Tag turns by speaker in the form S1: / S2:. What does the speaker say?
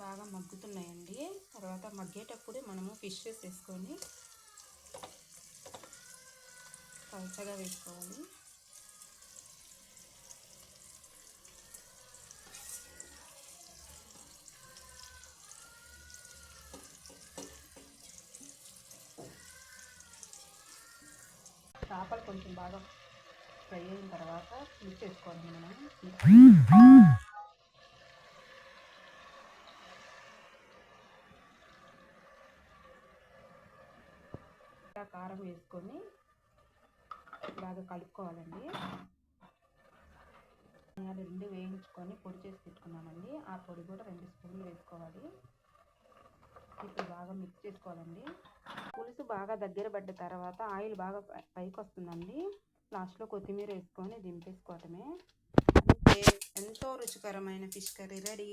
S1: బాగా మగ్గుతున్నాయండి. తర్వాత మగ్గేటప్పుడు మనము ఫిషెస్ వేసుకొని పలచగా వేసుకోవాలి. చేపలు కొంచెం బాగా ఫ్రై అయిన తర్వాత మిక్స్ చేసుకోవాలి. మనం కారం వేసుకొని బాగా కలుపుకోవాలండి. రెండు వేయించుకొని పొడి చేసి పెట్టుకున్నానండి. ఆ పొడి కూడా 2 స్పూన్లు వేసుకోవాలి. ఇప్పుడు బాగా మిక్స్ చేసుకోవాలండి. పులుసు బాగా దగ్గర పడ్డ తర్వాత ఆయిల్ బాగా పైకి వస్తుందండి. లాస్ట్లో కొత్తిమీర వేసుకొని దింపేసుకోవటమే. అంతే, ఎంతో రుచికరమైన ఫిష్ కర్రీ రెడీ.